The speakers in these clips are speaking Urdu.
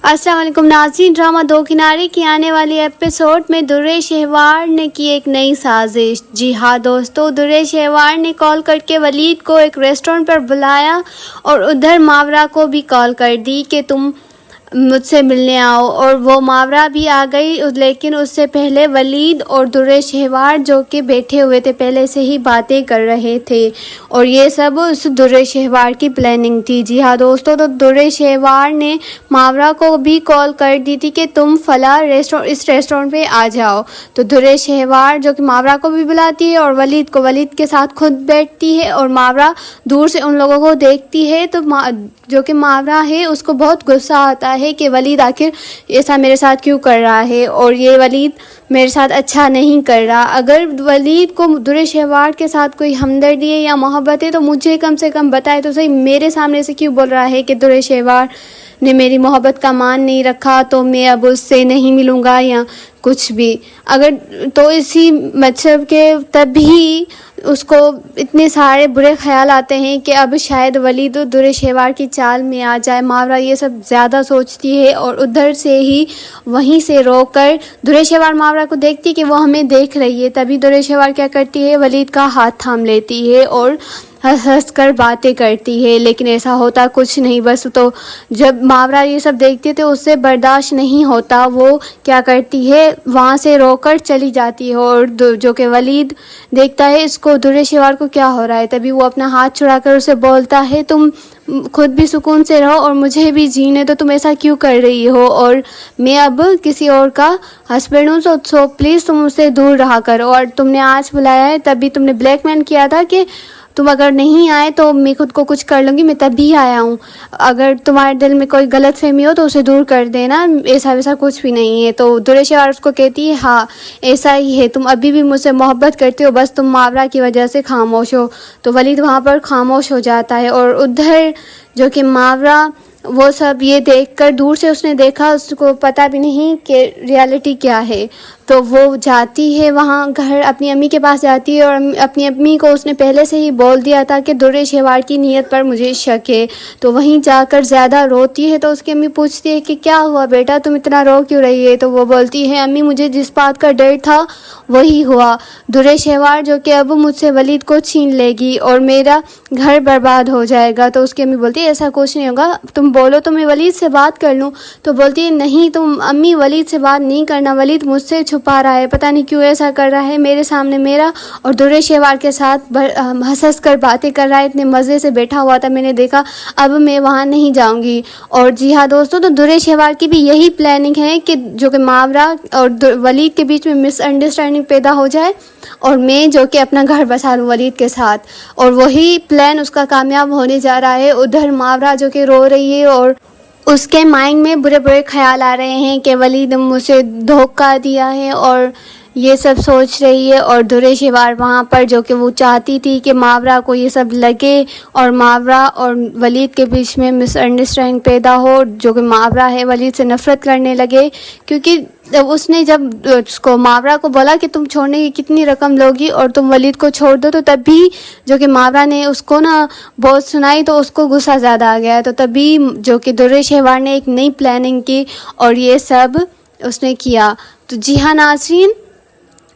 السلام علیکم ناظرین، ڈرامہ دو کنارے کی آنے والی ایپیسوڈ میں درِ شہوار نے کی ایک نئی سازش۔ جی ہاں دوستو، درِ شہوار نے کال کر کے ولید کو ایک ریسٹورنٹ پر بلایا اور ادھر ماورا کو بھی کال کر دی کہ تم مجھ سے ملنے آؤ، اور وہ ماورا بھی آ گئی، لیکن اس سے پہلے ولید اور درِ شہوار جو کہ بیٹھے ہوئے تھے پہلے سے ہی باتیں کر رہے تھے، اور یہ سب اس درِ شہوار کی پلاننگ تھی۔ جی ہاں دوستو، تو درِ شہوار نے ماورا کو بھی کال کر دی تھی کہ تم فلاں اس ریسٹورنٹ پہ آ جاؤ، تو درِ شہوار جو کہ ماورا کو بھی بلاتی ہے اور ولید کو ولید کے ساتھ خود بیٹھتی ہے، اور ماورا دور سے ان لوگوں کو دیکھتی ہے تو جو کہ ماورا ہے اس کو بہت غصہ آتا ہے کہ ولید آخر ایسا میرے ساتھ کیوں کر رہا ہے، اور یہ ولید میرے ساتھ اچھا نہیں کر رہا۔ اگر ولید کو درِ شہوار کے ساتھ کوئی ہمدردی ہے یا محبت ہے تو مجھے کم سے کم بتائے تو صحیح، میرے سامنے سے کیوں بول رہا ہے کہ درِ شہوار نے میری محبت کا مان نہیں رکھا تو میں اب اس سے نہیں ملوں گا یا کچھ بھی۔ اگر تو اسی مطلب کہ تبھی اس کو اتنے سارے برے خیال آتے ہیں کہ اب شاید ولید درِ شہوار کی چال میں آ جائے۔ ماورا یہ سب زیادہ سوچتی ہے اور ادھر سے ہی وہیں سے رو کر درِ شہوار ماورا کو دیکھتی کہ وہ ہمیں دیکھ رہی ہے، تبھی درِ شہوار کیا کرتی ہے، ولید کا ہاتھ تھام لیتی ہے اور ہنس ہنس کر باتیں کرتی ہے، لیکن ایسا ہوتا کچھ نہیں۔ بس تو جب ماورا یہ سب دیکھتی ہے تو اس سے برداشت نہیں ہوتا، وہ کیا کرتی ہے، وہاں سے رو کر چلی جاتی ہے، اور جو کہ ولید دیکھتا ہے اس کو درِ شہوار کو کیا ہو رہا ہے، تبھی وہ اپنا ہاتھ چھڑا کر اسے بولتا ہے تم خود بھی سکون سے رہو اور مجھے بھی جینے دو، تم ایسا کیوں کر رہی ہو، اور میں اب کسی اور کا ہسبینڈ ہوں، سو پلیز تم اس سے دور رہا کرو، اور تم نے آج بلایا ہے تبھی تم نے بلیک میل کیا تھا کہ تم اگر نہیں آئے تو میں خود کو کچھ کر لوں گی، میں تبھی آیا ہوں، اگر تمہارے دل میں کوئی غلط فہمی ہو تو اسے دور کر دینا، ایسا ویسا کچھ بھی نہیں ہے۔ تو درِ شہوار اس کو کہتی ہے ہاں ایسا ہی ہے، تم ابھی بھی مجھ سے محبت کرتے ہو، بس تم ماورا کی وجہ سے خاموش ہو۔ تو ولید وہاں پر خاموش ہو جاتا ہے، اور ادھر جو کہ ماورا وہ سب یہ دیکھ کر دور سے اس نے دیکھا، اس کو پتہ بھی نہیں کہ ریالٹی کیا ہے، تو وہ جاتی ہے وہاں گھر اپنی امی کے پاس جاتی ہے، اور اپنی امی کو اس نے پہلے سے ہی بول دیا تھا کہ درِ شہوار کی نیت پر مجھے شک ہے، تو وہیں جا کر زیادہ روتی ہے۔ تو اس کی امی پوچھتی ہے کہ کیا ہوا بیٹا، تم اتنا رو کیوں رہی ہے، تو وہ بولتی ہے امی مجھے جس بات کا ڈر تھا وہی ہوا، درِ شہوار جو کہ اب مجھ سے ولید کو چھین لے گی اور میرا گھر برباد ہو جائے گا۔ تو اس کی امی بولتی ہے ایسا کچھ نہیں ہوگا، تم بولو تو میں ولید سے بات کر لوں، تو بولتی ہے نہیں تم امی ولید سے بات نہیں کرنا، ولید مجھ سے چھپا رہا ہے، پتہ نہیں کیوں ایسا کر رہا ہے، میرے سامنے میرا اور درِ شہوار کے ساتھ ہنس ہنس کر باتیں کر رہا ہے، اتنے مزے سے بیٹھا ہوا تھا، میں نے دیکھا، اب میں وہاں نہیں جاؤں گی۔ اور جی ہاں دوستو، تو درِ شہوار کی بھی یہی پلاننگ ہے کہ جو کہ ماورا اور ولید کے بیچ میں مس انڈرسٹینڈنگ پیدا ہو جائے اور میں جو کہ اپنا گھر بسا لوں ولید کے ساتھ، اور وہی پلان اس کا کامیاب ہونے جا رہا ہے۔ ادھر ماورا جو کہ رو رہی ہے اور اس کے مائنڈ میں برے برے خیال آ رہے ہیں کہ ولید مجھے دھوکہ دیا ہے اور یہ سب سوچ رہی ہے، اور درِ شہوار وہاں پر جو کہ وہ چاہتی تھی کہ ماورا کو یہ سب لگے اور ماورا اور ولید کے بیچ میں مس انڈرسٹینڈنگ پیدا ہو، جو کہ ماورا ہے ولید سے نفرت کرنے لگے، کیونکہ اس نے جب اس کو ماورا کو بولا کہ تم چھوڑنے کی کتنی رقم لوگی اور تم ولید کو چھوڑ دو، تو تبھی جو کہ ماورا نے اس کو بہت سنائی تو اس کو غصہ زیادہ آ گیا، تو تبھی جو کہ درِ شہوار نے ایک نئی پلاننگ کی اور یہ سب اس نے کیا۔ تو جی ہاں ناظرین،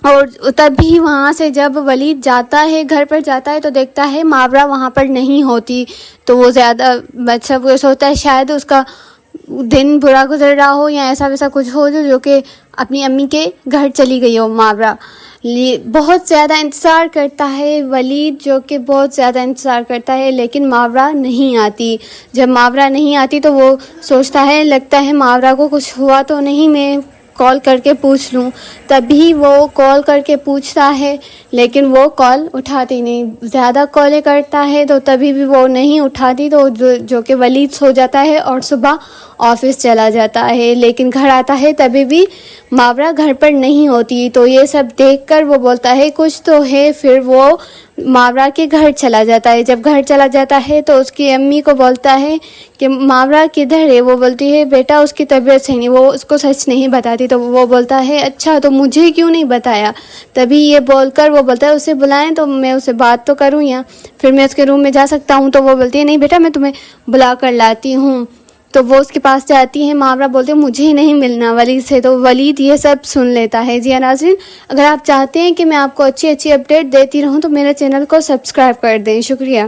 اور تبھی وہاں سے جب ولید جاتا ہے گھر پر جاتا ہے تو دیکھتا ہے ماورا وہاں پر نہیں ہوتی، تو وہ زیادہ مطلب وہ سوچتا ہے شاید اس کا دن برا گزر رہا ہو یا ایسا ویسا کچھ ہو جو کہ اپنی امی کے گھر چلی گئی ہو ماورا۔ بہت زیادہ انتظار کرتا ہے ولید، جو کہ بہت زیادہ انتظار کرتا ہے، لیکن ماورا نہیں آتی۔ جب ماورا نہیں آتی تو وہ سوچتا ہے لگتا ہے ماورا کو کچھ ہوا تو نہیں، میں کال کر کے پوچھ لوں، تبھی وہ کال کر کے پوچھتا ہے لیکن وہ کال اٹھاتی نہیں، زیادہ کالیں کرتا ہے تو تبھی بھی وہ نہیں اٹھاتی، تو جو کہ ولید سو جاتا ہے اور صبح آفس چلا جاتا ہے، لیکن گھر آتا ہے تبھی بھی ماورا گھر پر نہیں ہوتی، تو یہ سب دیکھ کر وہ بولتا ہے کچھ تو ہے، پھر وہ ماورا کے گھر چلا جاتا ہے۔ جب گھر چلا جاتا ہے تو اس کی امی کو بولتا ہے کہ ماورا کدھر ہے، وہ بولتی ہے بیٹا اس کی طبیعت صحیح نہیں، وہ اس کو سچ نہیں بتاتی، تو وہ بولتا ہے اچھا تو مجھے کیوں نہیں بتایا، تبھی یہ بول کر وہ بولتا ہے اسے بلائیں تو میں اسے بات تو کروں، یا پھر میں اس کے روم میں جا سکتا ہوں، تو وہ بولتی ہے نہیں بیٹا میں تمہیں بلا کر لاتی ہوں۔ تو وہ اس کے پاس جاتی ہے، ماورا بولتے ہیں مجھے نہیں ملنا ولید سے، تو ولید یہ سب سن لیتا ہے۔ جی ناظرین، اگر آپ چاہتے ہیں کہ میں آپ کو اچھی اپڈیٹ دیتی رہوں تو میرے چینل کو سبسکرائب کر دیں۔ شکریہ۔